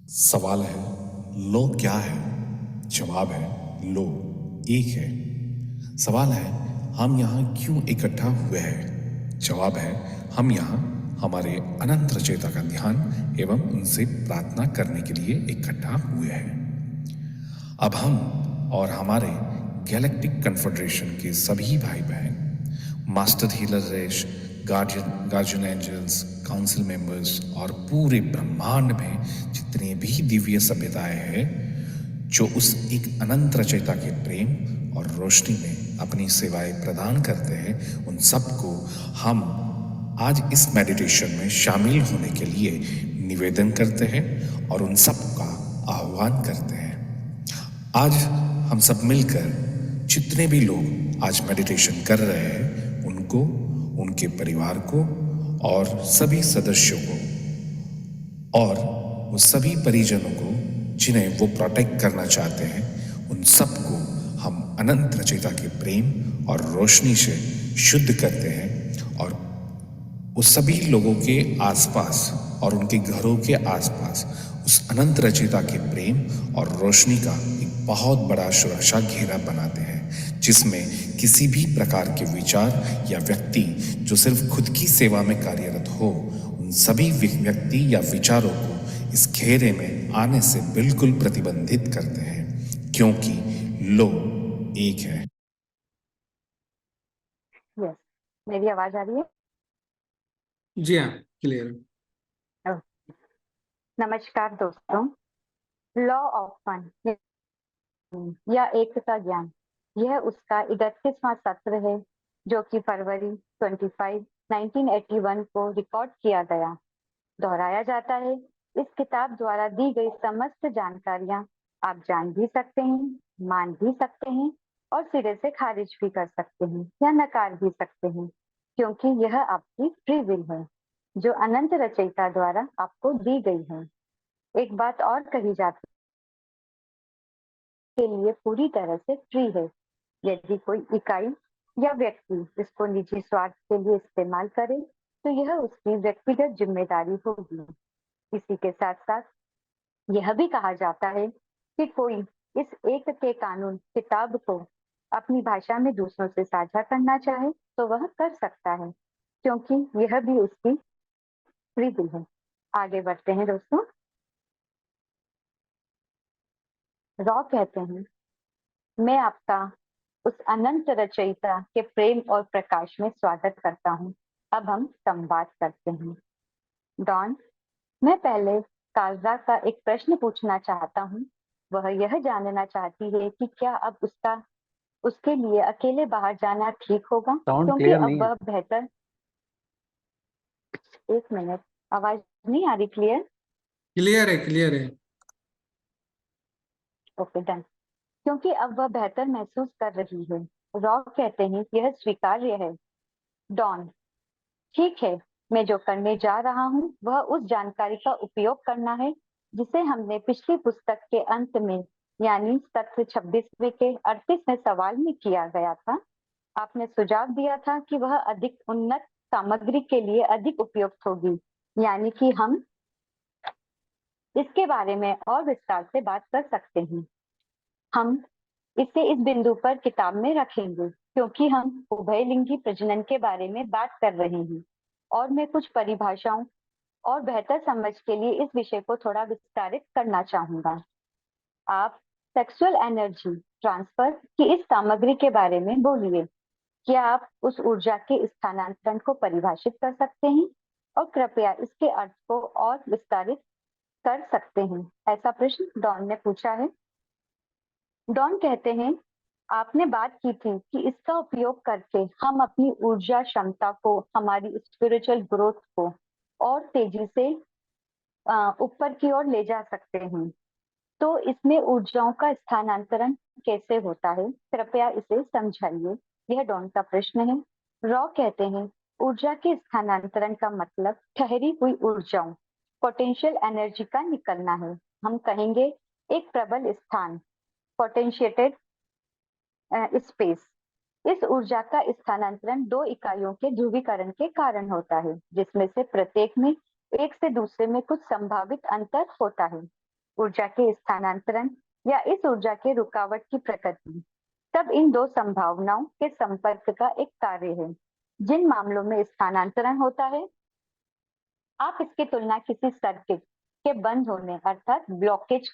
सवाल है लो क्या है? जवाब है लो एक है। सवाल है हम यहाँ क्यों इकट्ठा हुए हैं? जवाब है हम यहाँ हमारे अनंत रचयिता का ध्यान एवं उनसे प्रार्थना करने के लिए इकट्ठा हुए हैं। अब हम और हमारे गैलेक्टिक कन्फेडरेशन के सभी भाई बहन, मास्टर हीलर रेश, गार्जियन एंजल्स, काउंसिल मेंबर्स और पूरे ब्रह्मांड में जितने भी दिव्य सभ्यताएं हैं जो उस एक अनंत रचयिता के प्रेम और रोशनी में अपनी सेवाएं प्रदान करते हैं, उन सबको हम आज इस मेडिटेशन में शामिल होने के लिए निवेदन करते हैं और उन सब का आह्वान करते हैं। आज हम सब मिलकर जितने भी लोग आज मेडिटेशन कर रहे हैं उनको, उनके परिवार को और सभी सदस्यों को और वो सभी परिजनों को जिन्हें वो प्रोटेक्ट करना चाहते हैं, उन सबको हम अनंत रचयिता के प्रेम और रोशनी से शुद्ध करते हैं और उस सभी लोगों के आसपास और उनके घरों के आसपास उस अनंत रचयिता के प्रेम और रोशनी का एक बहुत बड़ा सुरक्षा घेरा बनाते हैं, जिसमें किसी भी प्रकार के विचार या व्यक्ति जो सिर्फ खुद की सेवा में कार्यरत हो, उन सभी व्यक्ति या विचारों को इस घेरे में आने से बिल्कुल प्रतिबंधित करते हैं, क्योंकि लो एक है। यस, मेरी आवाज आ रही है? जी हाँ, क्लियर। नमस्कार दोस्तों। लॉ ऑफ फन या एक का ज्ञान, यह उसका 31वां सत्र है जो कि फरवरी 25, 1981 को रिकॉर्ड किया गया। दोहराया जाता है, इस किताब द्वारा दी गई समस्त जानकारियां आप जान भी सकते हैं, मान भी सकते हैं और सिरे से खारिज भी कर सकते हैं या नकार भी सकते हैं, क्योंकि यह आपकी फ्री विल है जो अनंत रचयिता द्वारा आपको दी गई है। एक बात और कही जाती के लिए पूरी तरह से फ्री है। यदि कोई इकाई या व्यक्ति इसको निजी स्वार्थ के लिए इस्तेमाल करे तो यह उसकी व्यक्तिगत जिम्मेदारी होगी। इसी के साथ साथ यह भी कहा जाता है कि कोई इस एक के कानून किताब को अपनी भाषा में दूसरों से साझा करना चाहे तो वह कर सकता है, क्योंकि यह भी उसकी फ्री विल है। आगे बढ़ते हैं दोस्तों। रॉ कहते हैं, मैं आपका उस अनंत रचयिता के प्रेम और प्रकाश में स्वागत करता हूँ। अब हम संवाद करते हैं। डॉन, मैं पहले कालरा का एक प्रश्न पूछना चाहता हूँ। वह यह जानना चाहती है कि क्या अब उसके लिए अकेले बाहर जाना ठीक होगा, क्योंकि अब वह बेहतर। एक मिनट, आवाज नहीं आ रही क्लियर? क्लियर है, क्लियर है। Okay done. क्योंकि अब वह बेहतर महसूस कर रही है। रॉ कहते हैं यह स्वीकार्य है। डॉन, ठीक है, मैं जो करने जा रहा हूँ वह उस जानकारी का उपयोग करना है जिसे हमने पिछली पुस्तक के अंत में यानी सत्र 26वें के 38वें सवाल में किया गया था। आपने सुझाव दिया था कि वह अधिक उन्नत सामग्री के लिए अधिक उपयुक्त होगी, यानी कि हम इसके बारे में और विस्तार से बात कर सकते हैं। हम इसे इस बिंदु पर किताब में रखेंगे क्योंकि हम उभयलिंगी प्रजनन के बारे में बात कर रहे हैं और मैं कुछ परिभाषाओं और बेहतर समझ के लिए इस विषय को थोड़ा विस्तारित करना चाहूंगा। आप सेक्सुअल एनर्जी ट्रांसफर की इस सामग्री के बारे में बोलिए। क्या आप उस ऊर्जा के स्थानांतरण को परिभाषित कर सकते हैं और कृपया इसके अर्थ को और विस्तारित कर सकते हैं? ऐसा प्रश्न डॉन ने पूछा है। डॉन कहते हैं, आपने बात की थी कि इसका उपयोग करके हम अपनी ऊर्जा क्षमता को, हमारी स्पिरिचुअल ग्रोथ को और तेजी से ऊपर की ओर ले जा सकते हैं। तो इसमें ऊर्जाओं का स्थानांतरण कैसे होता है, कृपया इसे समझाइए। यह डॉन का प्रश्न है। रॉ कहते हैं, ऊर्जा के स्थानांतरण का मतलब ठहरी हुई ऊर्जाओं, पोटेंशियल एनर्जी का निकलना है। हम कहेंगे एक प्रबल स्थान, पोटेंशिएटेड स्पेस। इस ऊर्जा का स्थानांतरण दो इकाइयों के ध्रुवीकरण के कारण होता है, जिसमें से प्रत्येक में एक से दूसरे में कुछ संभावित अंतर होता है। ऊर्जा के स्थानांतरण या इस ऊर्जा के रुकावट की प्रकृति तब इन दो संभावनाओं के संपर्क का एक कार्य है। जिन मामलों में स्थानांतरण होता है, आप इसकी तुलना किसी सर्किट के बंद होने अर्थात ब्लॉकेज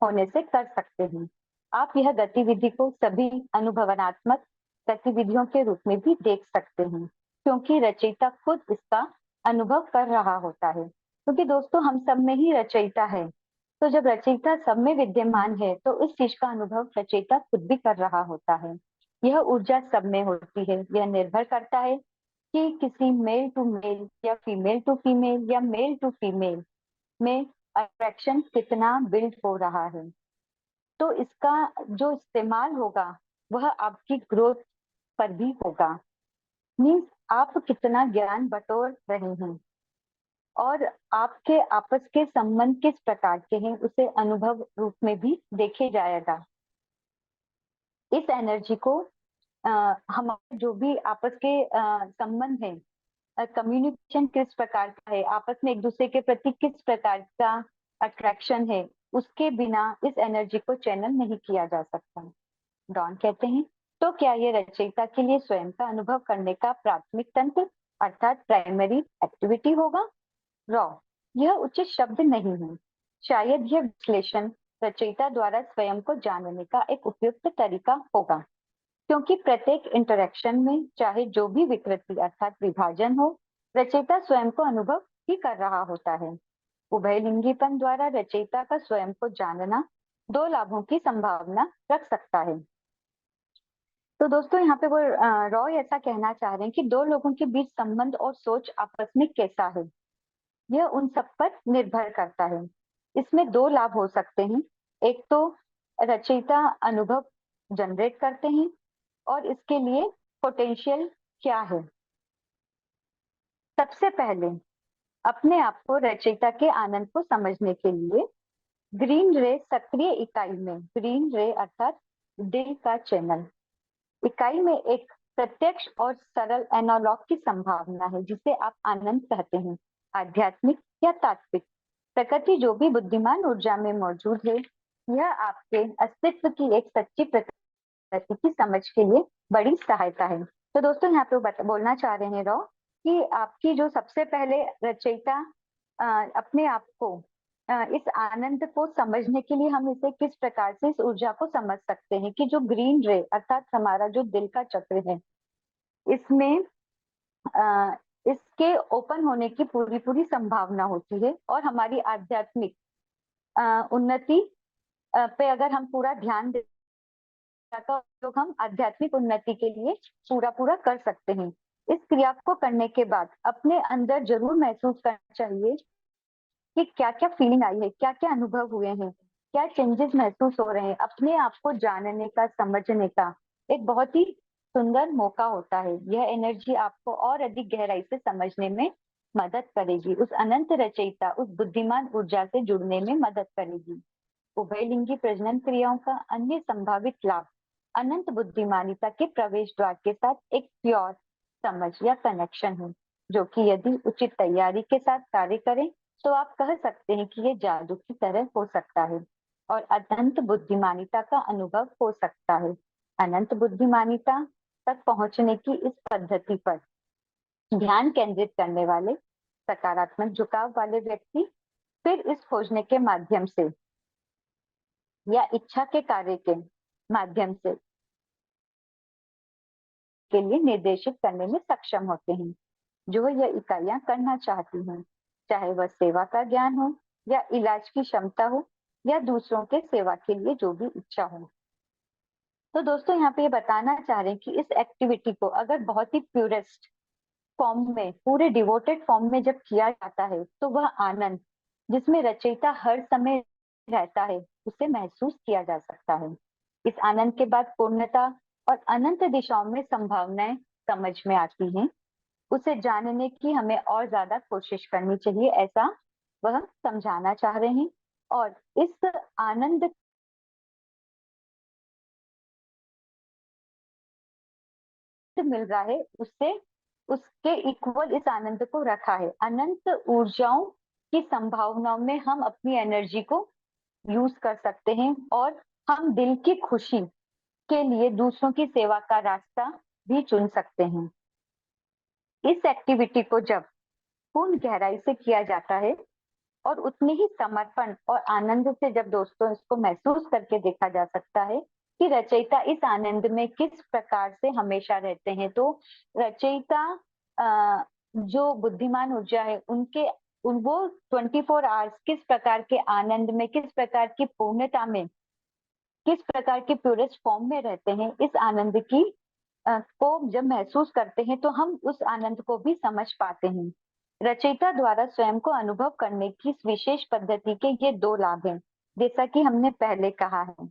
होने से कर सकते हैं। आप यह गतिविधि को सभी अनुभवनात्मक गतिविधियों के रूप में भी देख सकते हैं, क्योंकि रचयिता खुद इसका अनुभव कर रहा होता है। क्योंकि दोस्तों हम सब में ही रचयिता है, तो जब रचयिता सब में विद्यमान है तो इस चीज का अनुभव रचयिता खुद भी कर रहा होता है। यह ऊर्जा सब में होती है। यह निर्भर करता है कि किसी मेल टू मेल या फीमेल टू फीमेल या मेल टू फीमेल में अट्रैक्शन कितना बिल्ड हो रहा है। तो इसका जो इस्तेमाल होगा वह आपकी ग्रोथ पर भी होगा। मीन्स आप कितना ज्ञान बटोर रहे हैं और आपके आपस के संबंध किस प्रकार के हैं उसे अनुभव रूप में भी देखे जाएगा। इस एनर्जी को हमारे जो भी आपस के संबंध है, कम्युनिकेशन किस प्रकार का है, आपस में एक दूसरे के प्रति किस प्रकार का अट्रैक्शन है, उसके बिना इस एनर्जी को चैनल नहीं किया जा सकता। डॉन कहते हैं, तो क्या ये रचयिता के लिए स्वयं का अनुभव करने का प्राथमिक तंत्र अर्थात प्राइमरी एक्टिविटी होगा? रॉ, यह उचित शब्द नहीं है। शायद यह विश्लेषण रचयिता द्वारा स्वयं को जानने का एक उपयुक्त तरीका होगा, क्योंकि प्रत्येक इंटरेक्शन में चाहे जो भी विकृति अर्थात विभाजन हो, रचयिता स्वयं को अनुभव ही कर रहा होता है। उभयलिंगीपन द्वारा रचयिता का स्वयं को जानना दो लाभों की संभावना रख सकता है। तो दोस्तों यहाँ पे वो रॉय ऐसा कहना चाह रहे हैं कि दो लोगों के बीच संबंध और सोच आपस में कैसा है, यह उन सब पर निर्भर करता है। इसमें दो लाभ हो सकते हैं। एक तो रचयिता अनुभव जनरेट करते हैं और इसके लिए पोटेंशियल क्या है। सबसे पहले अपने आप को रचयिता के आनंद को समझने के लिए ग्रीन रे सक्रिय इकाई में, ग्रीन रे अर्थात दिल का चैनल इकाई में एक प्रत्यक्ष और सरल एनालॉग की संभावना है, जिसे आप आनंद कहते हैं। आध्यात्मिक या तात्विक प्रकृति जो भी बुद्धिमान ऊर्जा में मौजूद है, यह आपके अस्तित्व की एक सच्ची प्रकृति की समझ के लिए बड़ी सहायता है। तो दोस्तों यहाँ पे बोलना चाह रहे हैं रॉ कि आपकी जो सबसे पहले रचयिता अपने आप को इस आनंद को समझने के लिए हम इसे किस प्रकार से इस ऊर्जा को समझ सकते हैं कि जो ग्रीन रे अर्थात हमारा जो दिल का चक्र है, इसमें इसके ओपन होने की पूरी पूरी संभावना होती है और हमारी आध्यात्मिक उन्नति पे अगर हम पूरा ध्यान दें तो उपयोग हम आध्यात्मिक उन्नति के लिए पूरा पूरा कर सकते हैं। इस क्रिया को करने के बाद अपने अंदर जरूर महसूस करना चाहिए कि क्या क्या फीलिंग आई है, क्या क्या अनुभव हुए हैं, क्या चेंजेस महसूस हो रहे हैं। अपने आप को जानने का, समझने का एक बहुत ही सुंदर मौका होता है। यह एनर्जी आपको और अधिक गहराई से समझने में मदद करेगी, उस अनंत रचयिता, उस बुद्धिमान ऊर्जा से जुड़ने में मदद करेगी। उभयलिंगी प्रजनन क्रियाओं का अन्य संभावित लाभ अनंत बुद्धिमानिता के प्रवेश द्वार के साथ एक प्योर समझ या कनेक्शन है, जो कि यदि उचित तैयारी के साथ कार्य करें तो आप कह सकते हैं कि ये जादू की तरह हो सकता है और अनंत बुद्धिमानिता का अनुभव हो सकता है। अनंत बुद्धिमानिता तक पहुंचने की इस पद्धति पर ध्यान केंद्रित करने वाले सकारात्मक झुकाव वाले व्यक्ति फिर इस खोजने के माध्यम से या इच्छा के कार्य के माध्यम से के लिए निर्देशित करने में सक्षम होते हैं, जो यह इकाइयां करना चाहती हैं, चाहे वह सेवा का ज्ञान हो या इलाज की क्षमता हो या दूसरों के सेवा के लिए जो भी इच्छा हो। तो दोस्तों यहाँ पे ये बताना चाह रहे हैं कि इस एक्टिविटी को अगर बहुत ही प्यूरेस्ट फॉर्म में, पूरे डिवोटेड फॉर्म में जब किया जाता है तो वह आनंद जिसमें रचयिता हर समय रहता है उसे महसूस किया जा सकता है। इस आनंद के बाद पूर्णता और अनंत दिशाओं में संभावनाएं समझ में आती हैं। उसे जानने की हमें और ज्यादा कोशिश करनी चाहिए, ऐसा वह समझाना चाह रहे हैं। और इस आनंद मिल रहा है उससे उसके इक्वल इस आनंद को रखा है। अनंत ऊर्जाओं की संभावनाओं में हम अपनी एनर्जी को यूज कर सकते हैं और हम दिल की खुशी के लिए दूसरों की सेवा का रास्ता भी चुन सकते हैं। इस एक्टिविटी को जब पूर्ण गहराई से किया जाता है और उतने ही समर्पण और आनंद से जब दोस्तों इसको महसूस करके देखा जा सकता है कि रचयिता इस आनंद में किस प्रकार से हमेशा रहते हैं। तो रचयिता जो बुद्धिमान ऊर्जा है वो 24 आवर्स किस प्रकार के आनंद में, किस प्रकार की पूर्णता में, किस प्रकार के प्योरेस्ट फॉर्म में रहते हैं, इस आनंद की को जब महसूस करते हैं तो हम उस आनंद को भी समझ पाते हैं। रचयिता द्वारा स्वयं को अनुभव करने की इस विशेष पद्धति के ये 2 लाभ हैं, जैसा कि हमने पहले कहा है।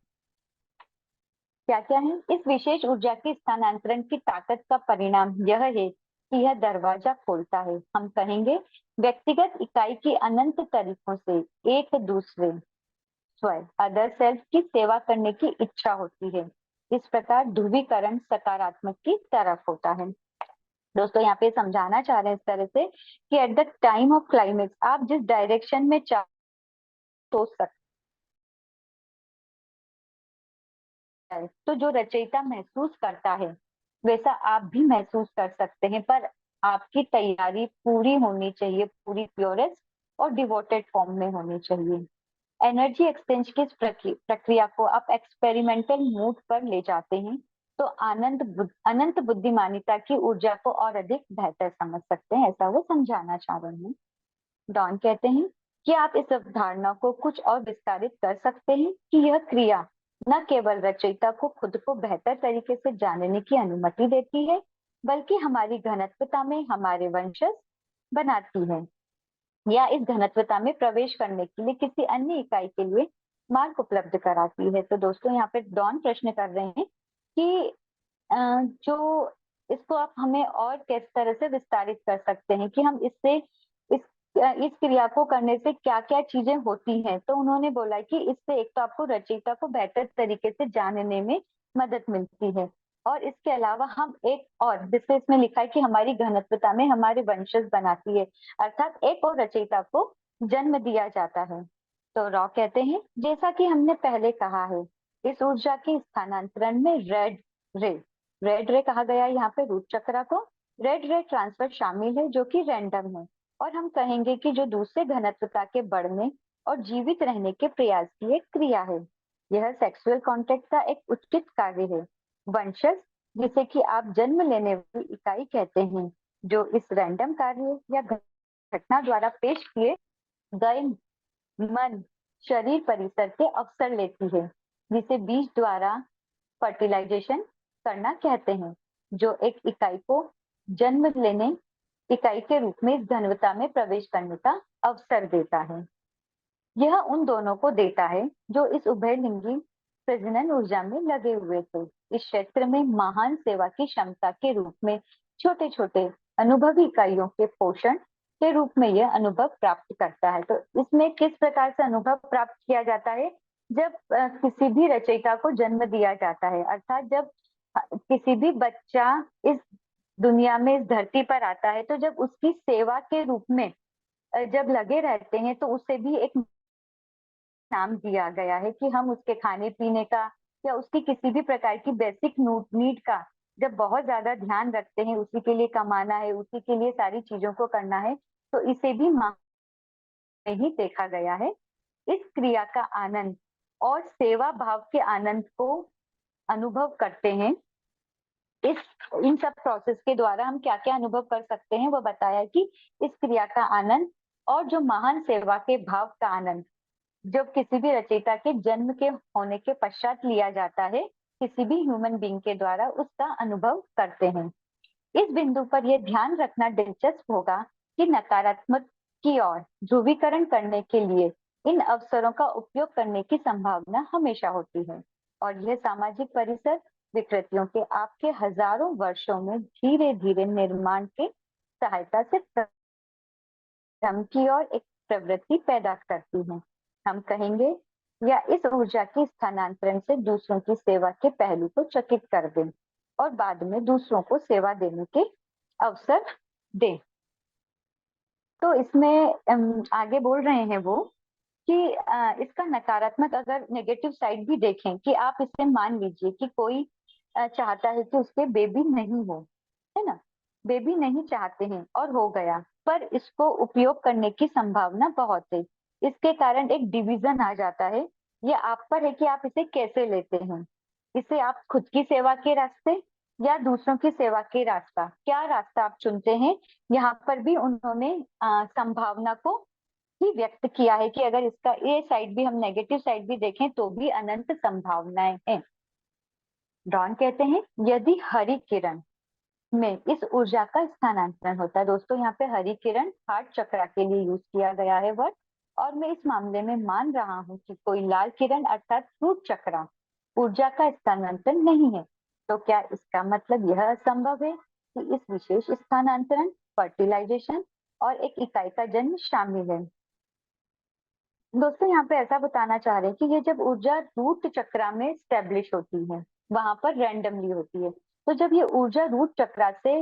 क्या क्या है? इस विशेष ऊर्जा के स्थानांतरण की ताकत का परिणाम यह है कि यह दरवाजा खोलता है, हम कहेंगे, व्यक्तिगत इकाई की अनंत तरीकों से एक दूसरे स्वयं अदर सेल्फ की सेवा करने की इच्छा होती है। इस प्रकार ध्रुवीकरण सकारात्मक की तरफ होता है। दोस्तों यहाँ पे समझाना चाह रहे हैं इस तरह से कि at the time of climax आप जिस डायरेक्शन में सोच सकते हैं, तो जो रचयिता महसूस करता है वैसा आप भी महसूस कर सकते हैं, पर आपकी तैयारी पूरी होनी चाहिए, पूरी प्योरेस्ट और डिवोटेड फॉर्म में होनी चाहिए। एनर्जी एक्सचेंज की इस प्रक्रिया को आप एक्सपेरिमेंटल मूड पर ले जाते हैं तो अनंत बुद्धिमानिता की ऊर्जा को और अधिक बेहतर समझ सकते हैं, ऐसा वो समझाना चाह रहे हैं। डॉन कहते हैं कि आप इस अवधारणा को कुछ और विस्तारित कर सकते हैं कि यह क्रिया न केवल रचयिता को खुद को बेहतर तरीके से जानने की अनुमति देती है, बल्कि हमारी घनत्वता में हमारे वंशज बनाती है या इस घनत्वता में प्रवेश करने के लिए किसी अन्य इकाई के लिए मार्ग उपलब्ध कराती है। तो दोस्तों यहाँ पे डॉन प्रश्न कर रहे हैं कि जो इसको आप हमें और किस तरह से विस्तारित कर सकते हैं कि हम इस क्रिया को करने से क्या क्या चीजें होती हैं। तो उन्होंने बोला कि इससे एक तो आपको रचयिता को बेहतर तरीके से जानने में मदद मिलती है और इसके अलावा हम एक और, जिससे इसमें लिखा है कि हमारी घनत्वता में हमारे वंशज बनाती है, अर्थात एक और रचयिता को जन्म दिया जाता है। तो रॉ कहते हैं, जैसा कि हमने पहले कहा है, इस ऊर्जा के स्थानांतरण में रेड रे कहा गया यहाँ पे रूट चक्रा को। रेड रे ट्रांसफर शामिल है जो कि रैंडम है और हम कहेंगे कि जो दूसरे घनत्वता के बढ़ने और जीवित रहने के प्रयास की एक क्रिया है। यह सेक्सुअल कॉन्टैक्ट का एक उचित कार्य है। वंशज, जिसे कि आप जन्म लेने वाली इकाई कहते हैं, जो इस रैंडम कार्य या घटना द्वारा पेश किए गए मन शरीर परिसर के अवसर लेती है, जिसे बीज द्वारा फर्टिलाइजेशन करना कहते हैं, जो एक इकाई को जन्म लेने इकाई के रूप में इस घनत्वता में प्रवेश करने का अवसर देता है। यह उन दोनों को देता है जो इस उभयलिंगी प्रजनन ऊर्जा में लगे हुए थे। इस क्षेत्र में महान सेवा की क्षमता के रूप में छोटे छोटे अनुभवी इकाइयों के पोषण के रूप में यह अनुभव प्राप्त करता है। तो इसमें किस प्रकार से अनुभव प्राप्त किया जाता है? जब किसी भी रचयिता को जन्म दिया जाता है, अर्थात जब किसी भी बच्चा इस दुनिया में, इस धरती पर आता है, तो जब उसकी सेवा के रूप में जब लगे रहते हैं तो उसे भी एक नाम दिया गया है कि हम उसके खाने पीने का या उसकी किसी भी प्रकार की बेसिक नीड का जब बहुत ज्यादा ध्यान रखते हैं, उसी के लिए कमाना है, उसी के लिए सारी चीजों को करना है, तो इसे भी मां में ही देखा गया है। इस क्रिया का आनंद और सेवा भाव के आनंद को अनुभव करते हैं। इन सब प्रोसेस के द्वारा हम क्या क्या अनुभव कर सकते हैं वो बताया कि इस क्रिया का आनंद और जो महान सेवा के भाव का आनंद जब किसी भी रचयिता के जन्म के होने के पश्चात लिया जाता है, किसी भी ह्यूमन बीइंग के द्वारा उसका अनुभव करते हैं। इस बिंदु पर यह ध्यान रखना दिलचस्प होगा कि नकारात्मक की ओर ध्रुवीकरण करने के लिए इन अवसरों का उपयोग करने की संभावना हमेशा होती है और यह सामाजिक परिसर विकृतियों के आपके हजारों वर्षों में धीरे धीरे निर्माण के सहायता से धर्म की ओर एक प्रवृत्ति पैदा करती है। हम कहेंगे या इस ऊर्जा के स्थानांतरण से दूसरों की सेवा के पहलू को चकित कर दें और बाद में दूसरों को सेवा देने के अवसर दें। तो इसमें आगे बोल रहे हैं वो कि इसका नकारात्मक अगर नेगेटिव साइड भी देखें कि आप इसे मान लीजिए कि कोई चाहता है कि उसके बेबी नहीं हो, है ना? बेबी नहीं चाहते हैं और हो गया, पर इसको उपयोग करने की संभावना बहुत है। इसके कारण एक डिवीज़न आ जाता है। ये आप पर है कि आप इसे कैसे लेते हैं। इसे आप खुद की सेवा के रास्ते या दूसरों की सेवा के रास्ता, क्या रास्ता आप चुनते हैं? यहाँ पर भी उन्होंने संभावना को ही व्यक्त किया है कि अगर इसका ये साइड भी हम नेगेटिव साइड भी देखें तो भी अनंत संभावनाएं हैं। डॉन कहते हैं यदि हरि किरण में इस ऊर्जा का स्थानांतरण होता है। दोस्तों यहाँ पे हरि किरण हार्ट चक्रा के लिए यूज किया गया है वर्ड, और मैं इस मामले में मान रहा हूँ कि कोई लाल किरण अर्थात फ्रूट चक्रा ऊर्जा का स्थानांतरण नहीं है। तो क्या इसका मतलब यह असंभव है कि इस विशेष स्थानांतरण, फर्टिलाइजेशन और एक इकाई का जन्म शामिल है? दोस्तों यहाँ पे ऐसा बताना चाह रहे हैं कि ये जब ऊर्जा रूट चक्रा में स्टेब्लिश होती है, वहां पर रैंडमली होती है, तो जब ये ऊर्जा रूट चक्रा से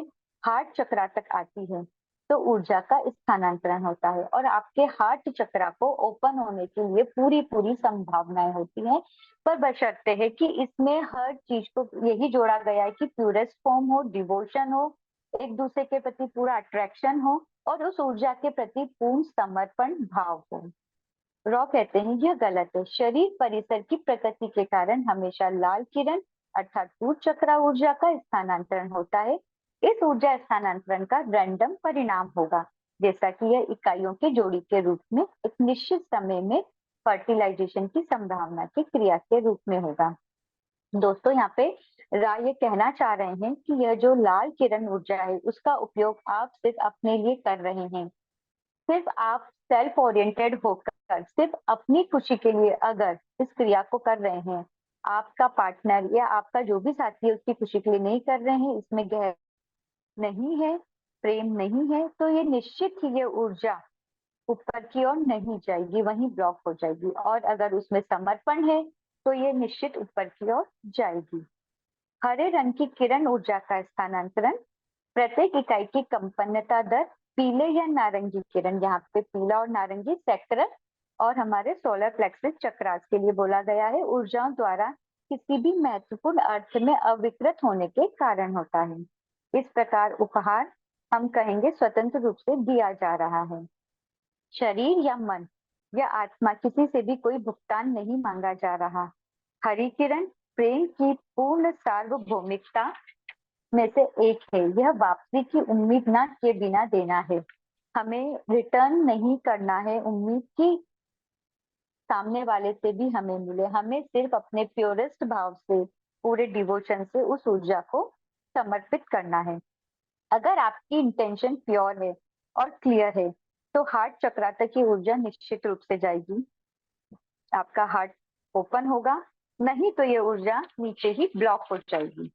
हार्ट चक्रा तक आती है तो ऊर्जा का स्थानांतरण होता है और आपके हार्ट चक्रा को ओपन होने के लिए पूरी पूरी संभावनाएं होती हैं, पर बशर्ते है कि इसमें हर चीज को यही जोड़ा गया है कि प्यूरेस्ट फॉर्म हो, डिवोशन हो, एक दूसरे के प्रति पूरा अट्रैक्शन हो और उस ऊर्जा के प्रति पूर्ण समर्पण भाव हो। रॉ कहते हैं यह गलत है। शरीर परिसर की प्रकृति के कारण हमेशा लाल किरण अर्थात रूट चक्रा ऊर्जा का स्थानांतरण होता है। इस ऊर्जा स्थानांतरण का रैंडम परिणाम होगा, जैसा कि यह इकाइयों की जोड़ी के रूप में एक निश्चित समय में फर्टिलाइजेशन की संभावना की क्रिया के रूप में होगा। दोस्तों यहाँ पे राय ये कहना चाह रहे हैं कि यह जो लाल किरण ऊर्जा है उसका उपयोग आप सिर्फ अपने लिए कर रहे हैं। सिर्फ आप सेल्फ ओरिएंटेड होकर सिर्फ अपनी खुशी के लिए अगर इस क्रिया को कर रहे हैं, आपका पार्टनर या आपका जो भी साथी है उसकी खुशी के लिए नहीं कर रहे हैं, इसमें गहर नहीं है, प्रेम नहीं है, तो ये निश्चित ही ये ऊर्जा ऊपर की ओर नहीं जाएगी, वहीं ब्लॉक हो जाएगी। और अगर उसमें समर्पण है तो ये निश्चित ऊपर की ओर जाएगी। हरे रंग की किरण ऊर्जा का स्थानांतरण प्रत्येक इकाई की कंपन्यता दर पीले या नारंगी किरण, यहाँ पे पीला और नारंगी सेक्टर और हमारे सोलर प्लेक्सिस चक्रास के लिए बोला गया है, ऊर्जाओं द्वारा किसी भी महत्वपूर्ण अर्थ में अविकृत होने के कारण होता है। इस प्रकार उपहार हम कहेंगे स्वतंत्र रूप से दिया जा रहा है। शरीर या मन या आत्मा किसी से भी कोई भुगतान नहीं मांगा जा रहा। हरी किरण प्रेम की पूर्ण सार्वभौमिकता में से एक है। यह वापसी की उम्मीद न किए बिना देना है। हमें रिटर्न नहीं करना है उम्मीद की सामने वाले से भी हमें मिले। हमें सिर्फ अपने प्योरेस्ट भाव से, पूरे डिवोशन से उस ऊर्जा को समर्पित करना है। अगर आपकी इंटेंशन प्योर है और क्लियर है तो हार्ट चक्रा तक की ऊर्जा निश्चित रूप से जाएगी, आपका हार्ट ओपन होगा, नहीं तो ये ऊर्जा नीचे ही ब्लॉक हो जाएगी।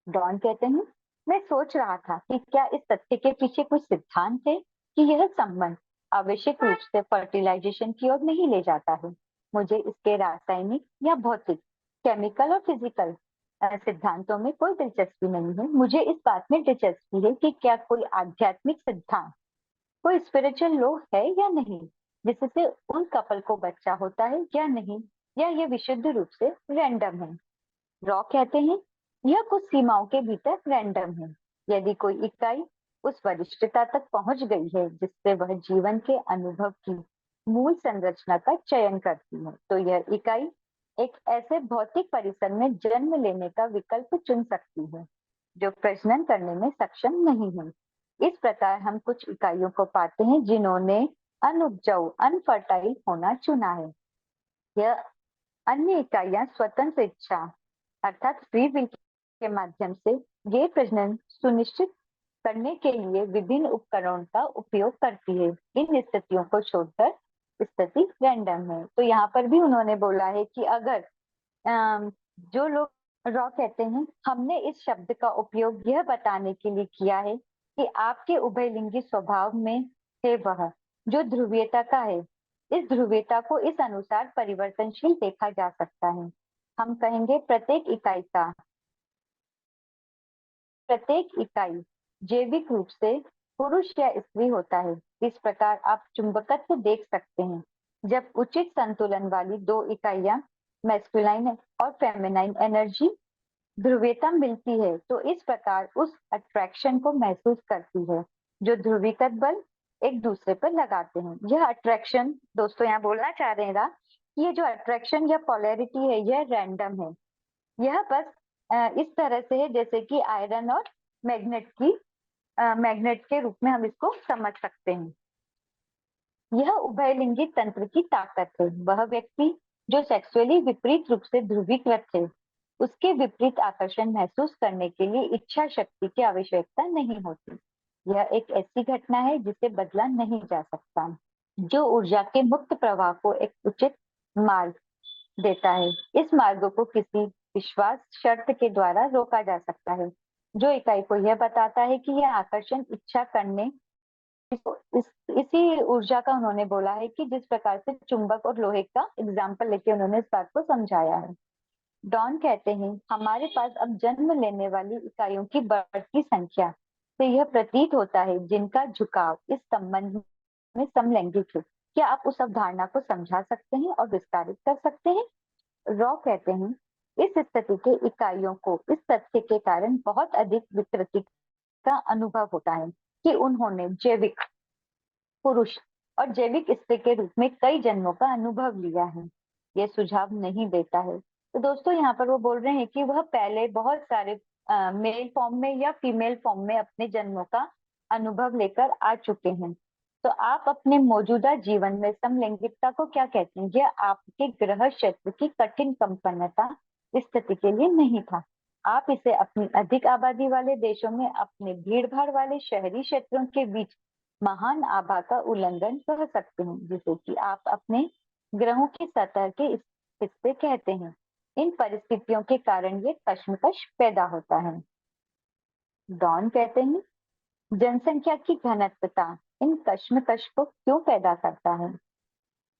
डॉन कहते हैं मैं सोच रहा था कि क्या इस तथ्य के पीछे कुछ सिद्धांत है कि यह संबंध आवश्यक रूप से फर्टिलाइजेशन की ओर नहीं ले जाता है। मुझे इसके रासायनिक या भौतिक, केमिकल और फिजिकल सिद्धांतों में कोई दिलचस्पी नहीं है। मुझे इस बात में दिलचस्पी है कि क्या कोई आध्यात्मिक सिद्धांत, कोई स्पिरिचुअल लॉ है या नहीं, जिससे उन कपल को बच्चा होता है या नहीं, या ये विशुद्ध रूप से रैंडम है। रॉ कहते हैं यह कुछ सीमाओं के भीतर रैंडम है। यदि कोई इकाई उस वरिष्ठता तक पहुंच गई है जिससे वह जीवन के अनुभव की मूल संरचना का चयन करती है, तो यह इकाई एक ऐसे भौतिक परिसर में जन्म लेने का विकल्प चुन सकती है जो प्रजनन करने में सक्षम नहीं है। इस प्रकार हम कुछ इकाइयों को पाते हैं जिन्होंने अनुपजाऊ, अनफर्टाइल होना चुना है। यह अन्य इकाइयां स्वतंत्र इच्छा अर्थात फ्री विल के माध्यम से ये प्रजनन सुनिश्चित करने के लिए विभिन्न उपकरणों का उपयोग करती है। इन स्थितियों को छोड़कर स्थिति रैंडम है। तो यहाँ पर भी उन्होंने बोला है कि अगर जो लोग, रॉ कहते हैं हमने इस शब्द का उपयोग यह बताने के लिए किया है कि आपके उभयलिंगी स्वभाव में है वह जो ध्रुवीयता का है, इस ध्रुवीयता को इस अनुसार परिवर्तनशील देखा जा सकता है। हम कहेंगे प्रत्येक इकाई जैविक रूप से पुरुष या स्त्री होता है। इस प्रकार आप चुंबकत्व देख सकते हैं। जब उचित संतुलन वाली दो इकाइयां मैस्कुलाइन और फेमिनाइन एनर्जी ध्रुवीयता मिलती है तो इस प्रकार उस अट्रैक्शन को महसूस करती है जो ध्रुवीकृत बल एक दूसरे पर लगाते हैं। यह अट्रैक्शन दोस्तों यहाँ बोलना चाह रहे हैं कि ये जो अट्रैक्शन या पोलैरिटी है यह रैंडम है। यह बस इस तरह से है जैसे कि आयरन और मैग्नेट के रूप में हम इसको समझ सकते हैं। यह उभयलिंगी तंत्र की ताकत है। वह व्यक्ति जो सेक्सुअली विपरीत रूप से ध्रुवीकृत है उसके विपरीत आकर्षण महसूस करने के लिए इच्छा शक्ति की आवश्यकता नहीं होती। यह एक ऐसी घटना है जिसे बदला नहीं जा सकता, जो ऊर्जा के मुक्त प्रवाह को एक उचित मार्ग देता है। इस मार्ग को किसी विश्वास शर्त के द्वारा रोका जा सकता है जो इकाई को यह बताता है कि यह आकर्षण इच्छा करने इसी ऊर्जा का उन्होंने बोला है कि जिस प्रकार से चुंबक और लोहे का एग्जाम्पल लेके उन्होंने इस बात को समझाया है। डॉन कहते हैं हमारे पास अब जन्म लेने वाली इकाइयों की बढ़ती संख्या से यह प्रतीत होता है जिनका झुकाव इस संबंध में समलैंगिक है। क्या आप उस अवधारणा को समझा सकते हैं और विस्तारित कर सकते हैं? रॉ कहते हैं इस स्थिति के इकाइयों को इस तथ्य के कारण बहुत अधिक विकृति का अनुभव होता है कि उन्होंने जैविक पुरुष और जैविक स्त्री के रूप में कई जन्मों का अनुभव लिया है। यह सुझाव नहीं देता है। तो दोस्तों यहाँ पर वो बोल रहे हैं कि वह पहले बहुत सारे मेल फॉर्म में या फीमेल फॉर्म में अपने जन्मों का अनुभव लेकर आ चुके हैं। तो आप अपने मौजूदा जीवन में समलैंगिकता को क्या कहते हैं? यह आपके ग्रह क्षेत्र की कठिन संपन्नता स्थिति के लिए नहीं था। आप इसे अपनी अधिक आबादी वाले देशों में अपने भीड़ भाड़ वाले शहरी क्षेत्रों के बीच महान आभा का उल्लंघन कह सकते हैं, जिसे कि आप अपने ग्रहों की सतह के हिस्से कहते हैं। इन परिस्थितियों के कारण ये कश्मकश पैदा होता है। डॉन कहते हैं जनसंख्या की घनत्वता इन कश्मकश को क्यों पैदा करता है?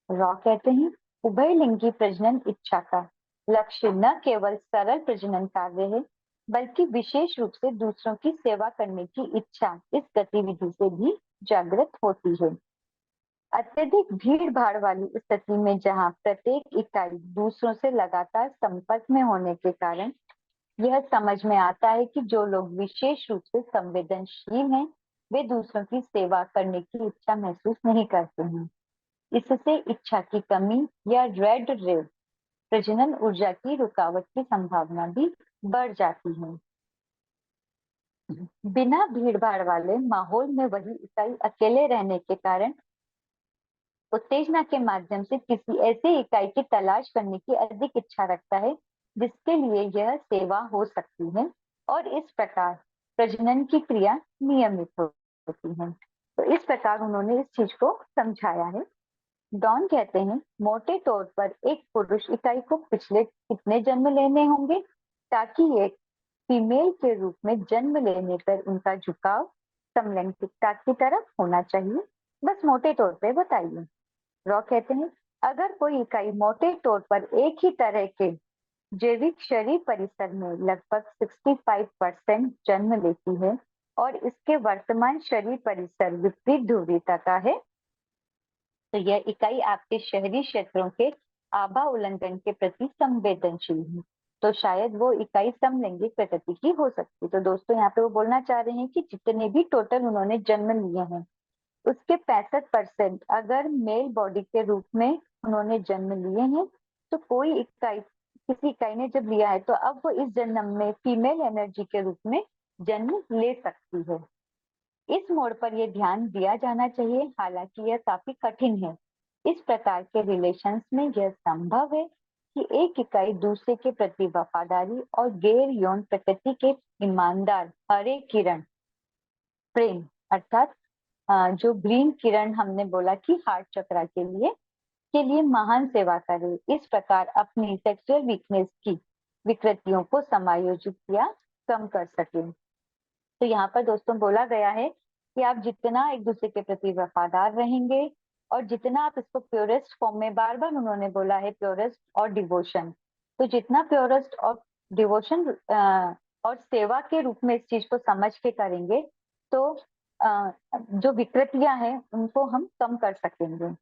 रॉ कहते हैं उभयलिंगी प्रजनन इच्छा का लक्ष्य न केवल सरल प्रजनन कार्य है बल्कि विशेष रूप से दूसरों की सेवा करने की इच्छा इस गतिविधि से भी जागृत होती है। अत्यधिक भीड़ भाड़ वाली स्थिति में जहां प्रत्येक इकाई दूसरों से लगातार संपर्क में होने के कारण यह समझ में आता है कि जो लोग विशेष रूप से संवेदनशील हैं वे दूसरों की सेवा करने की इच्छा महसूस नहीं करते हैं। इससे इच्छा की कमी या रेड रे प्रजनन ऊर्जा की रुकावट की संभावना भी बढ़ जाती है। बिना भीड़ भाड़ वाले माहौल में वही इकाई अकेले रहने के कारण उत्तेजना के माध्यम से किसी ऐसे इकाई की तलाश करने की अधिक इच्छा रखता है जिसके लिए यह सेवा हो सकती है और इस प्रकार प्रजनन की क्रिया नियमित होती है। तो इस प्रकार उन्होंने इस चीज को समझाया है। डॉन कहते हैं मोटे तौर पर एक पुरुष इकाई को पिछले कितने जन्म लेने होंगे ताकि एक फीमेल के रूप में जन्म लेने पर उनका झुकाव समलैंगिकता की तरफ होना चाहिए? बस मोटे तौर पे बताइए। रॉ कहते हैं अगर कोई इकाई मोटे तौर पर एक ही तरह के जैविक शरीर परिसर में लगभग 65% जन्म लेती है और इसके वर्तमान शरीर परिसर विपरीत ध्रुवीयता का है तो यह इकाई आपके शहरी क्षेत्रों के आभा उल्लंघन के प्रति संवेदनशील है। तो शायद वो इकाई समलैंगिक प्रकृति की हो सकती है। तो दोस्तों यहाँ पे वो बोलना चाह रहे हैं कि जितने भी टोटल उन्होंने जन्म लिए हैं उसके 65% अगर मेल बॉडी के रूप में उन्होंने जन्म लिए हैं तो कोई इकाई किसी इकाई ने जब लिया है तो अब वो इस जन्म में फीमेल एनर्जी के रूप में जन्म ले सकती है। इस मोड़ पर यह ध्यान दिया जाना चाहिए, हालांकि यह काफी कठिन है। इस प्रकार के रिलेशंस में यह संभव है कि एक इकाई दूसरे के प्रति वफादारी और गैर यौन प्रकृति के ईमानदार हरे किरण प्रेम अर्थात जो ग्रीन किरण हमने बोला कि हार्ट चक्रा के लिए महान सेवा करे। इस प्रकार अपनी सेक्सुअल वीकनेस की विकृतियों को समायोजित या कम कर सके। तो यहाँ पर दोस्तों बोला गया है कि आप जितना एक दूसरे के प्रति वफादार रहेंगे और जितना आप इसको प्योरेस्ट फॉर्म में बार बार उन्होंने बोला है प्योरेस्ट और डिवोशन, तो जितना प्योरेस्ट और डिवोशन और सेवा के रूप में इस चीज को समझ के करेंगे तो जो विकृतियां हैं उनको हम कम कर सकेंगे।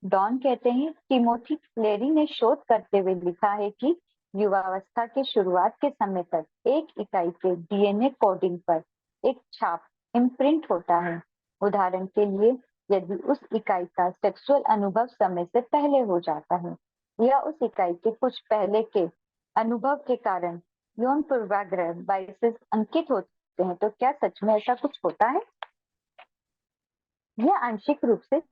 डॉन कहते हैं टिमोथी क्लेरी ने शोध करते हुए लिखा है कि युवावस्था के शुरुआत के समय तक एक इकाई के डीएनए कोडिंग पर एक छाप इम्प्रिंट होता है। उदाहरण के लिए, यदि उस इकाई का सेक्सुअल अनुभव समय से पहले हो जाता है या उस इकाई के कुछ पहले के अनुभव के कारण यौन पूर्वाग्रह बायसेस अंकित होते हैं, तो क्या सच में ऐसा कुछ होता है? यह आंशिक रूप से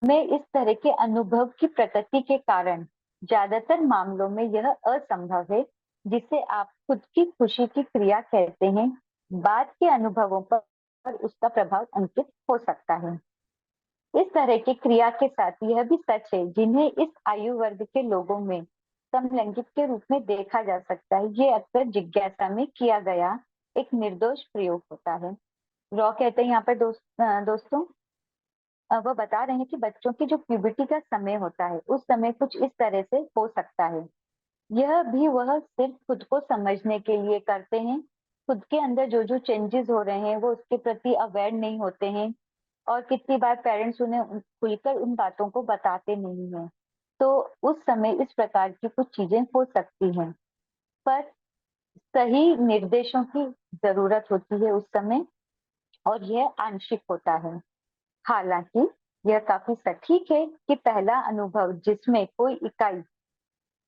में इस तरह के अनुभव की प्रकृति के कारण ज्यादातर मामलों में यह असंभव है, जिसे आप खुद की खुशी की क्रिया कहते हैं। बाद के अनुभवों पर उसका प्रभाव अंकित हो सकता है। इस तरह की क्रिया के साथ यह भी सच है जिन्हें इस आयु वर्ग के लोगों में समलैंगिक के रूप में देखा जा सकता है। ये अक्सर जिज्ञासा में किया गया एक निर्दोष प्रयोग होता है। रॉ कहते हैं यहाँ पर दोस्तों, वो बता रहे हैं कि बच्चों की जो प्यूबर्टी का समय होता है उस समय कुछ इस तरह से हो सकता है। यह भी वह सिर्फ खुद को समझने के लिए करते हैं। खुद के अंदर जो जो चेंजेस हो रहे हैं वो उसके प्रति अवेयर नहीं होते हैं, और कितनी बार पेरेंट्स उन्हें खुलकर उन बातों को बताते नहीं हैं। तो उस समय इस प्रकार की कुछ चीजें हो सकती हैं, पर सही निर्देशों की जरूरत होती है उस समय, और यह आंशिक होता है। हालांकि यह काफी सटीक है कि पहला अनुभव जिसमें कोई इकाई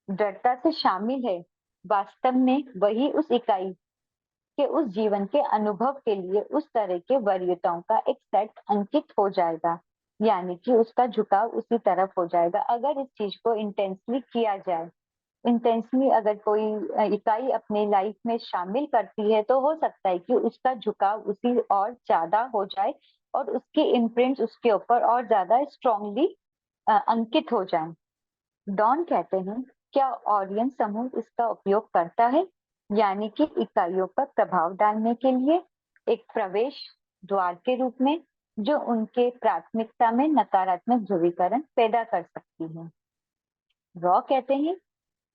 दृढ़ता से शामिल है, वास्तव में वही उस इकाई के उस जीवन के अनुभव के लिए उस तरह के वरीयताओं का एक सेट अंकित हो जाएगा, यानी कि उसका झुकाव उसी तरफ हो जाएगा। अगर इस चीज को इंटेंसली किया जाए, इंटेंसली अगर कोई इकाई अपनी लाइफ में शामिल करती है, तो हो सकता है कि उसका झुकाव उसी और ज्यादा हो जाए और उसकी इम्प्रिंट्स उसके ऊपर और ज्यादा स्ट्रांगली अंकित हो जाएं। डॉन कहते हैं, क्या ऑरियन समूह इसका उपयोग करता है, यानी कि इकाइयों पर प्रभाव डालने के लिए एक प्रवेश द्वार के रूप में, जो उनके प्राथमिकता में नकारात्मक ध्रुवीकरण पैदा कर सकती है। रॉ कहते हैं,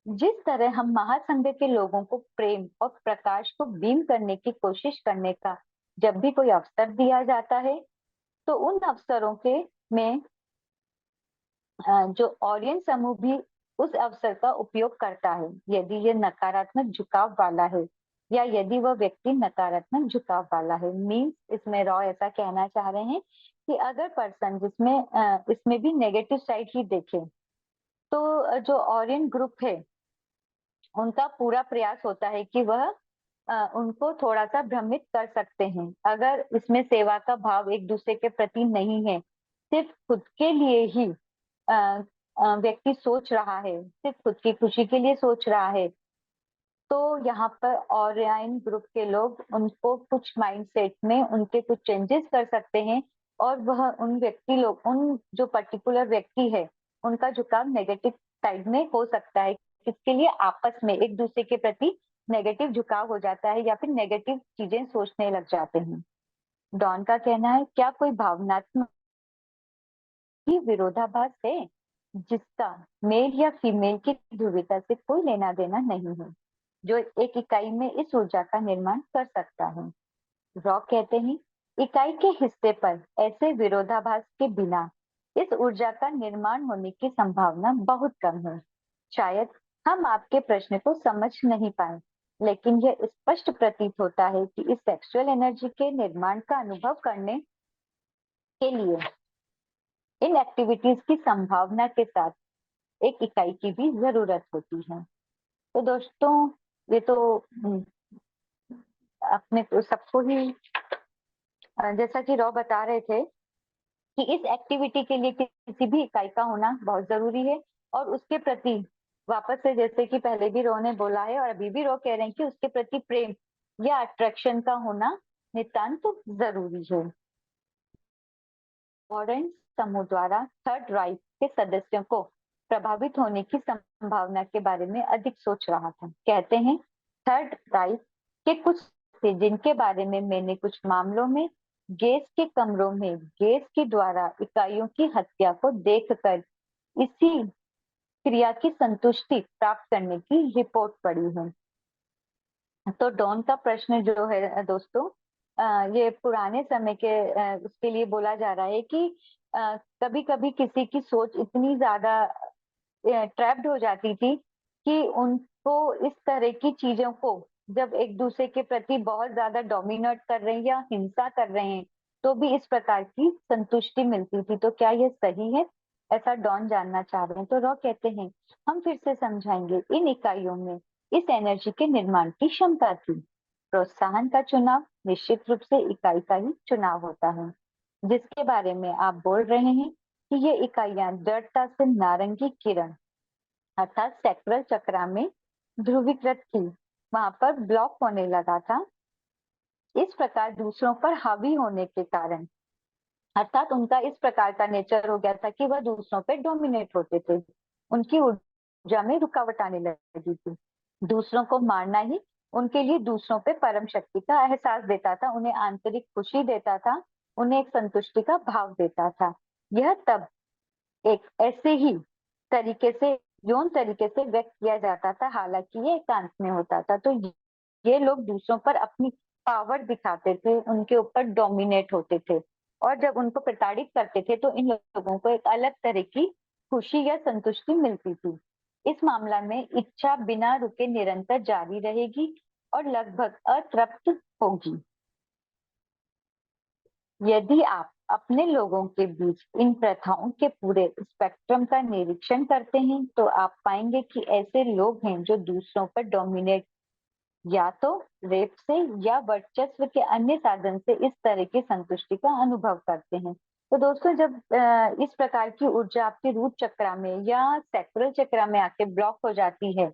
जिस तरह हम महासंघ के लोगों को प्रेम और प्रकाश को बीम करने की कोशिश करने का जब भी कोई अवसर दिया जाता है, तो उन अवसरों के में जो ऑरियन समूह भी उस अवसर का उपयोग करता है, यदि यह नकारात्मक झुकाव वाला है या यदि वह व्यक्ति नकारात्मक झुकाव वाला है। मीन्स इसमें रॉ ऐसा कहना चाह रहे हैं कि अगर पर्सन जिसमें इसमें भी नेगेटिव साइड ही देखे, तो जो ऑरियन ग्रुप है उनका पूरा प्रयास होता है कि वह उनको थोड़ा सा भ्रमित कर सकते हैं। अगर इसमें सेवा का भाव एक दूसरे के प्रति नहीं है, सिर्फ खुद के लिए ही व्यक्ति सोच रहा है, सिर्फ खुद की खुशी के लिए सोच रहा है, तो यहाँ पर ऑनलाइन ग्रुप के लोग उनको कुछ माइंडसेट में उनके कुछ चेंजेस कर सकते हैं, और वह उन जो पर्टिकुलर व्यक्ति है उनका झुकाव नेगेटिव साइड में हो सकता है। इसके लिए आपस में एक दूसरे के प्रति नेगेटिव झुकाव हो जाता है या फिर नेगेटिव चीजें सोचने लग जाते हैं। डॉन का कहना है, क्या कोई भावनात्मक ही विरोधाभास है जिसका मेल या फीमेल की ध्रुवीयता से कोई लेना देना नहीं है, जो एक इकाई में इस ऊर्जा का निर्माण कर सकता है? रॉक कहते हैं, इकाई के हिस्से पर ऐसे विरोधाभास के बिना इस ऊर्जा का निर्माण होने की संभावना बहुत कम है। शायद हम आपके प्रश्न को समझ नहीं पाए, लेकिन यह स्पष्ट प्रतीत होता है कि इस सेक्सुअल एनर्जी के निर्माण का अनुभव करने के लिए इन एक्टिविटीज की संभावना के साथ एक इकाई की भी जरूरत होती है। तो दोस्तों, ये तो अपने तो सबको ही जैसा कि रॉ बता रहे थे कि इस एक्टिविटी के लिए किसी भी इकाई का होना बहुत जरूरी है, और उसके प्रति वापस से जैसे कि पहले भी रॉ ने बोला है और अभी भी रॉ कह रहे हैं कि उसके प्रति प्रेम या अट्रैक्शन का होना नितांत जरूरी है। ऑरेंज समूह द्वारा थर्ड राइट के सदस्यों को प्रभावित होने की संभावना के बारे में अधिक सोच रहा था। कहते हैं, थर्ड राइट के कुछ थे जिनके बारे में मैंने कुछ मामलों में गैस के कमरों में गैस के द्वारा इकाइयों की हत्या को देखकर इसी क्रिया की संतुष्टि प्राप्त करने की रिपोर्ट पड़ी है। तो डॉन का प्रश्न जो है दोस्तों, ये पुराने समय के उसके लिए बोला जा रहा है कि कभी कभी किसी की सोच इतनी ज्यादा ट्रैप्ड हो जाती थी कि उनको इस तरह की चीजों को जब एक दूसरे के प्रति बहुत ज्यादा डोमिनेट कर रहे हैं या हिंसा कर रहे हैं तो भी इस प्रकार की संतुष्टि मिलती थी। तो क्या ये सही है? ऐसा डॉन जानना चाह रहे हैं। तो रॉ कहते हैं हम फिर से समझाएंगे, इन इकाइयों में इस एनर्जी के निर्माण की क्षमता थी। प्रोत्साहन का चुनाव निश्चित रूप से इकाई का ही चुनाव होता है जिसके बारे में आप बोल रहे हैं कि ये इकाइयां दृढ़ता से नारंगी किरण अर्थात सैक्रल चक्रा में ध्रुवीकृत थी, वहां पर ब्लॉक होने लगा था। इस प्रकार दूसरों पर हावी होने के कारण अर्थात उनका इस प्रकार का नेचर हो गया था कि वह दूसरों पे डोमिनेट होते थे, उनकी ऊर्जा में रुकावट आने लगी थी। दूसरों को मारना ही उनके लिए दूसरों पे परम शक्ति का एहसास देता था, उन्हें आंतरिक खुशी देता था, उन्हें एक संतुष्टि का भाव देता था। यह तब एक ऐसे ही तरीके से यौन तरीके से व्यक्त किया जाता था, हालांकि ये एकांत में होता था। तो ये लोग दूसरों पर अपनी पावर दिखाते थे, उनके ऊपर डोमिनेट होते थे और जब उनको प्रताड़ित करते थे तो इन लोगों को एक अलग तरह की खुशी या संतुष्टि मिलती थी। इस मामला में इच्छा बिना रुके निरंतर जारी रहेगी और लगभग अतृप्त होगी। यदि आप अपने लोगों के बीच इन प्रथाओं के पूरे स्पेक्ट्रम का निरीक्षण करते हैं तो आप पाएंगे कि ऐसे लोग हैं जो दूसरों पर डोमिनेट या तो रेप से या वर्चस्व के अन्य साधन से इस तरह की संतुष्टि का अनुभव करते हैं। तो दोस्तों जब इस प्रकार की ऊर्जा आपके रूट चक्रा में या सैक्रल चक्रा में आके ब्लॉक हो जाती है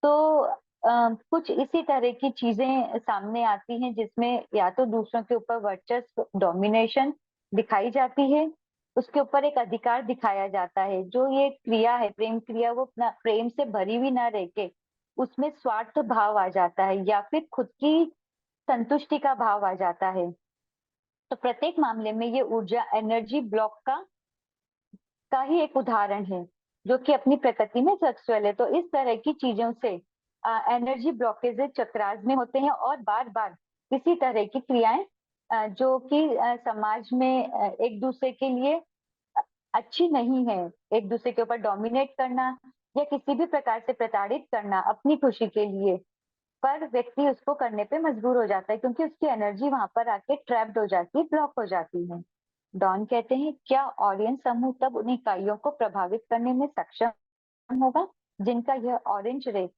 तो कुछ इसी तरह की चीजें सामने आती हैं जिसमें या तो दूसरों के ऊपर वर्चस्व डोमिनेशन दिखाई जाती है, उसके ऊपर एक अधिकार दिखाया जाता है। जो ये क्रिया है प्रेम क्रिया वो अपना प्रेम से भरी हुई ना रह के उसमें स्वार्थ भाव आ जाता है या फिर खुद की संतुष्टि का भाव आ जाता है। तो प्रत्येक मामले में ये ऊर्जा एनर्जी ब्लॉक का ही एक उदाहरण है जो कि अपनी प्रकृति में सेक्सुअल है। तो इस तरह की चीजों से एनर्जी ब्लॉकेजेस चक्रास में होते हैं और बार बार इसी तरह की क्रियाएं जो कि समाज में एक दूसरे के लिए अच्छी नहीं है, एक दूसरे के ऊपर डोमिनेट करना या किसी भी प्रकार से प्रताड़ित करना अपनी खुशी के लिए, पर व्यक्ति उसको करने पे मजबूर हो जाता है क्योंकि उसकी एनर्जी वहां पर आके ट्रैप्ड हो जाती है, ब्लॉक हो जाती है। डॉन कहते हैं क्या ऑडियंस समूह तब उन इकाइयों को प्रभावित करने में सक्षम होगा जिनका यह ऑरेंज रे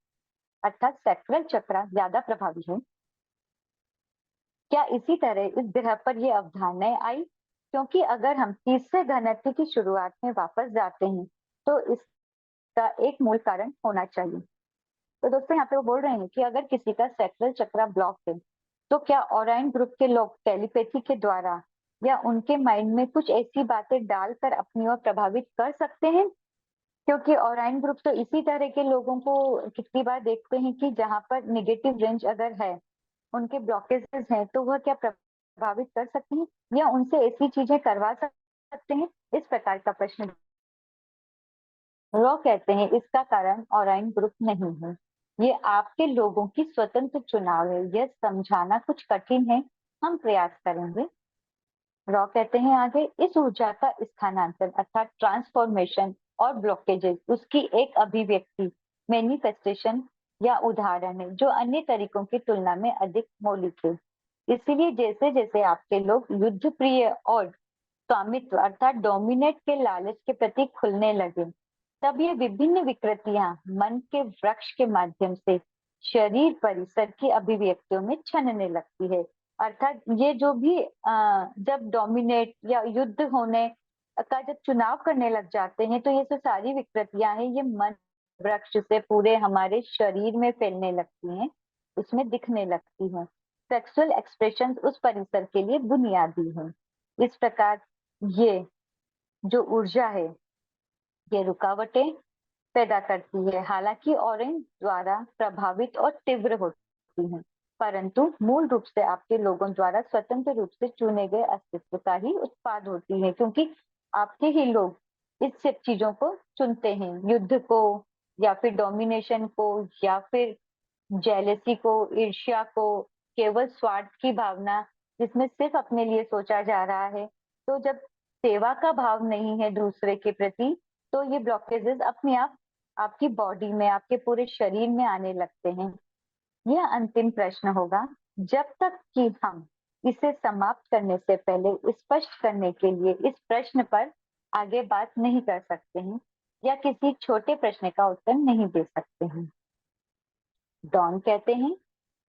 अर्थात सैक्रल चक्र ज्यादा प्रभावी है? क्या इसी तरह इस ग्रह पर यह अवधारणाएं आई? क्योंकि अगर हम तीसरे घनत्व की शुरुआत में वापस जाते हैं तो इसका एक मूल कारण होना चाहिए। तो दोस्तों यहाँ पे वो बोल रहे हैं कि अगर किसी का सैक्रल चक्र ब्लॉक है तो क्या ओराइन ग्रुप के लोग टेलीपैथी के द्वारा या उनके माइंड में कुछ ऐसी बातें डालकर अपनी ओर प्रभावित कर सकते हैं? क्योंकि ओराइन ग्रुप तो इसी तरह के लोगों को कितनी बार देखते हैं कि जहां पर निगेटिव रेंज अगर है, उनके ब्लॉकेजेस हैं तो वह क्या प्रभावित कर सकते हैं या उनसे ऐसी चीजें करवा सकते हैं? इस प्रकार का प्रश्न रॉ कहते हैं इसका कारण ओराइन ग्रुप नहीं है, ये आपके लोगों की स्वतंत्र चुनाव है। यह समझाना कुछ कठिन है, हम प्रयास करेंगे। रॉ कहते हैं आगे, इस ऊर्जा का स्थानांतरण अर्थात ट्रांसफॉर्मेशन और ब्लॉकेजेस उसकी एक अभिव्यक्ति मैनिफेस्टेशन या उदाहरण है जो अन्य तरीकों की तुलना में अधिक मौलिक है। इसीलिए जैसे जैसे आपके लोग युद्ध प्रिय और स्वामित्व अर्थात डोमिनेट के लालच के प्रति खुलने लगे तब ये विभिन्न विकृतियां मन के वृक्ष के माध्यम से शरीर परिसर की अभिव्यक्तियों में छनने लगती है। अर्थात ये जो भी जब डोमिनेट या युद्ध होने का जब चुनाव करने लग जाते हैं तो ये जो सारी विकृतियां हैं ये मन वृक्ष से पूरे हमारे शरीर में फैलने लगती हैं, उसमें दिखने लगती हैं। सेक्सुअल एक्सप्रेशन उस परिसर के लिए बुनियादी है। इस प्रकार ये जो ऊर्जा है ये रुकावटें पैदा करती है, हालांकि ऑरेंज द्वारा प्रभावित और तीव्र होती हैं, परंतु मूल रूप से आपके लोगों द्वारा स्वतंत्र रूप से चुने गए अस्तित्व का ही उत्पाद होती है क्योंकि आपके ही लोग इस सब चीजों को चुनते हैं, युद्ध को या फिर डोमिनेशन को या फिर जेलेसी को, ईर्ष्या को, केवल स्वार्थ की भावना जिसमें सिर्फ अपने लिए सोचा जा रहा है, तो जब सेवा का भाव नहीं है दूसरे के प्रति, तो ये ब्लॉकेजेस अपने आप आपकी बॉडी में, आपके पूरे शरीर में आने लगते हैं। यह अंतिम प्रश्न होगा, जब तक कि हम इसे समाप्त करने से पहले स्पष्ट करने के लिए इस प्रश्न पर आगे बात नहीं कर सकते हैं या किसी छोटे प्रश्न का उत्तर नहीं दे सकते हैं। डॉन कहते हैं,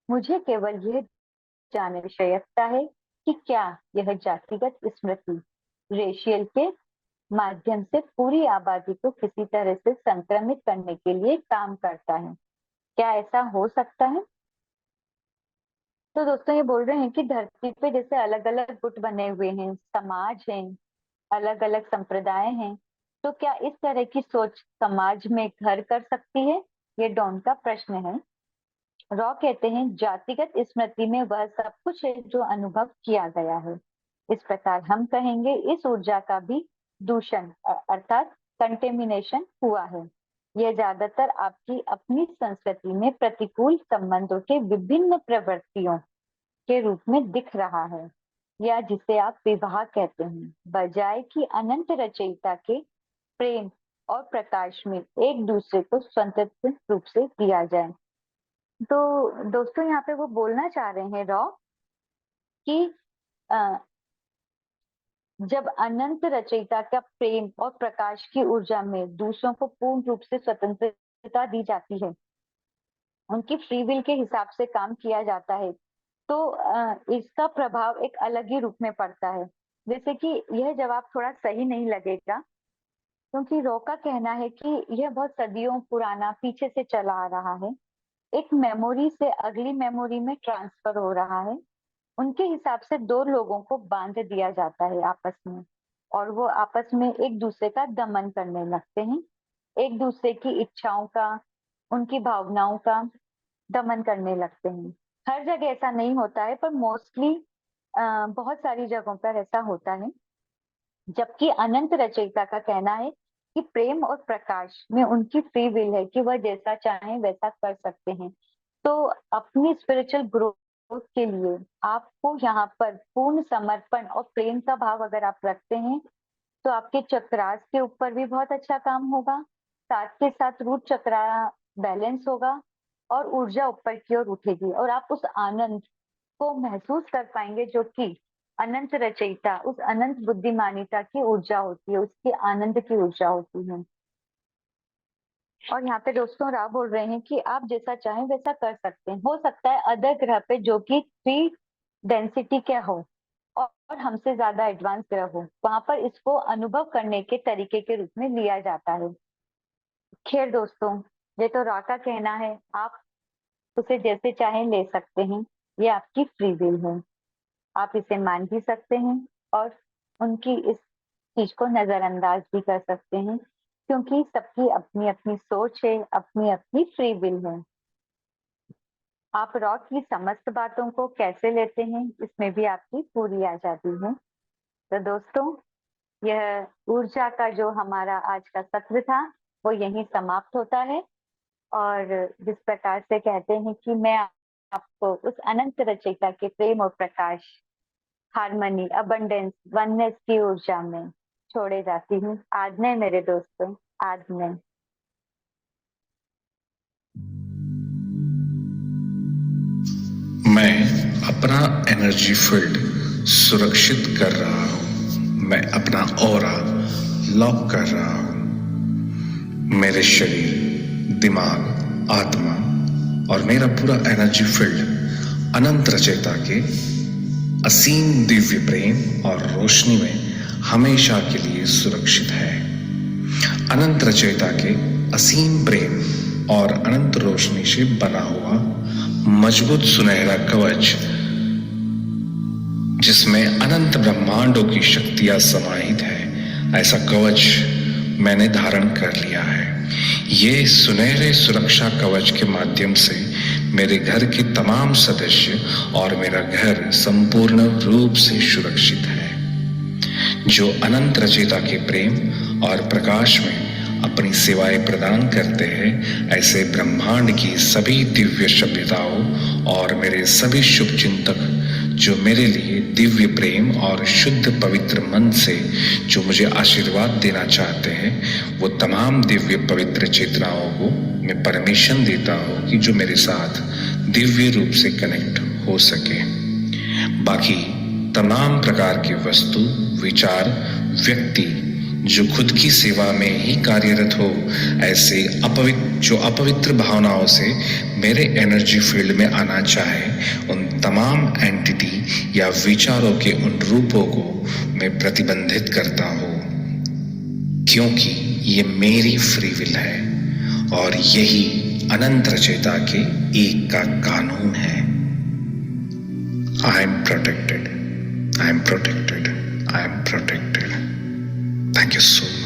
मुझे केवल यह जानने की आवश्यकता है कि क्या यह जातिगत स्मृति रेशियल के माध्यम से पूरी आबादी को किसी तरह से संक्रमित करने के लिए काम करता है। क्या ऐसा हो सकता है? तो दोस्तों ये बोल रहे हैं कि धरती पे जैसे अलग अलग गुट बने हुए हैं, समाज हैं, अलग अलग संप्रदाय हैं, तो क्या इस तरह की सोच समाज में घर कर सकती है? ये डॉन का प्रश्न है। रॉ कहते हैं, जातिगत स्मृति में वह सब कुछ है जो अनुभव किया गया है। इस प्रकार हम कहेंगे इस ऊर्जा का भी दूषण अर्थात कंटेमिनेशन हुआ है। यह ज्यादातर आपकी अपनी संस्कृति में प्रतिकूल संबंधों के विभिन्न प्रवृत्तियों के रूप में दिख रहा है, या जिसे आप विवाह कहते हैं, बजाय कि अनंत रचयिता के प्रेम और प्रकाश में एक दूसरे को स्वतंत्र रूप से दिया जाए। तो दोस्तों यहाँ पे वो बोलना चाह रहे हैं रॉ कि जब अनंत रचयिता का प्रेम और प्रकाश की ऊर्जा में दूसरों को पूर्ण रूप से स्वतंत्रता दी जाती है, उनकी फ्री विल के हिसाब से काम किया जाता है, तो इसका प्रभाव एक अलग ही रूप में पड़ता है। जैसे कि यह जवाब थोड़ा सही नहीं लगेगा, क्योंकि रॉ का कहना है कि यह बहुत सदियों पुराना पीछे से चला आ रहा है, एक मेमोरी से अगली मेमोरी में ट्रांसफर हो रहा है। उनके हिसाब से दो लोगों को बांध दिया जाता है आपस में, और वो आपस में एक दूसरे का दमन करने लगते हैं, एक दूसरे की इच्छाओं का, उनकी भावनाओं का दमन करने लगते हैं। हर जगह ऐसा नहीं होता है, पर मोस्टली बहुत सारी जगहों पर ऐसा होता है। जबकि अनंत रचयिता का कहना है कि प्रेम और प्रकाश में उनकी फ्री विल है कि वह जैसा चाहें वैसा कर सकते हैं। तो अपनी स्पिरिचुअल ग्रोथ के लिए आपको यहाँ पर पूर्ण समर्पण और प्रेम का भाव अगर आप रखते हैं, तो आपके चक्रास के ऊपर भी बहुत अच्छा काम होगा, साथ के साथ रूट चक्रा बैलेंस होगा और ऊर्जा ऊपर की ओर उठेगी, और आप उस आनंद को महसूस कर पाएंगे जो कि अनंत रचयिता, उस अनंत बुद्धिमानिता की ऊर्जा होती है, उसकी आनंद की ऊर्जा होती है। और यहाँ पे दोस्तों राव बोल रहे हैं कि आप जैसा चाहें वैसा कर सकते हैं। हो सकता है अदर ग्रह पे जो कि 3 डेंसिटी का हो और हमसे ज्यादा एडवांस ग्रह हो, वहां पर इसको अनुभव करने के तरीके के रूप में लिया जाता है। खैर दोस्तों, ये तो रा का कहना है, आप उसे जैसे चाहें ले सकते हैं, ये आपकी फ्री विल है। आप इसे मान भी सकते हैं और उनकी इस चीज को नजरअंदाज भी कर सकते हैं, क्योंकि सबकी अपनी अपनी सोच है, अपनी अपनी फ्री विल है। आप रॉ की समस्त बातों को कैसे लेते हैं, इसमें भी आपकी पूरी आजादी है। तो दोस्तों, यह ऊर्जा का जो हमारा आज का सत्र था वो यहीं समाप्त होता है। और जिस प्रकार से कहते हैं कि मैं आपको उस अनंत रचयिता के प्रेम और प्रकाश, हार्मनी, अबंडेंस, वननेस की ऊर्जा में छोड़े जाती हूँ। आज्ञा मेरे दोस्तों, आज्ञा। मैं अपना एनर्जी फील्ड सुरक्षित कर रहा हूं। मैं अपना ऑरा लॉक कर रहा हूं। मेरे शरीर, दिमाग, आत्मा और मेरा पूरा एनर्जी फील्ड अनंत रचयिता के असीम दिव्य प्रेम और रोशनी में हमेशा के लिए सुरक्षित है। अनंत रचयिता के असीम प्रेम और अनंत रोशनी से बना हुआ मजबूत सुनहरा कवच, जिसमें अनंत ब्रह्मांडों की शक्तियां समाहित है, ऐसा कवच मैंने धारण कर लिया है। ये सुनहरे सुरक्षा कवच के माध्यम से मेरे घर के तमाम सदस्य और मेरा घर संपूर्ण रूप से सुरक्षित है। जो अनंत रचयिता के प्रेम और प्रकाश में अपनी सेवाएं प्रदान करते हैं, ऐसे ब्रह्मांड की सभी दिव्य सभ्यताओं और मेरे सभी शुभ चिंतक जो मेरे लिए दिव्य प्रेम और शुद्ध पवित्र मन से जो मुझे आशीर्वाद देना चाहते हैं, वो तमाम दिव्य पवित्र चेतनाओं को मैं परमिशन देता हूँ कि जो मेरे साथ दिव्य रूप से कनेक्ट हो सके। बाकी तमाम प्रकार की वस्तु, विचार, व्यक्ति जो खुद की सेवा में ही कार्यरत हो, ऐसे अपवित्र भावनाओं से मेरे एनर्जी फील्ड में आना चाहे, उन तमाम एंटिटी या विचारों के उन रूपों को मैं प्रतिबंधित करता हूँ, क्योंकि ये मेरी फ्री विल है और यही अनंत रचयिता के एक का कानून है। I am protected, I am protected, I am protected. Thank you so much.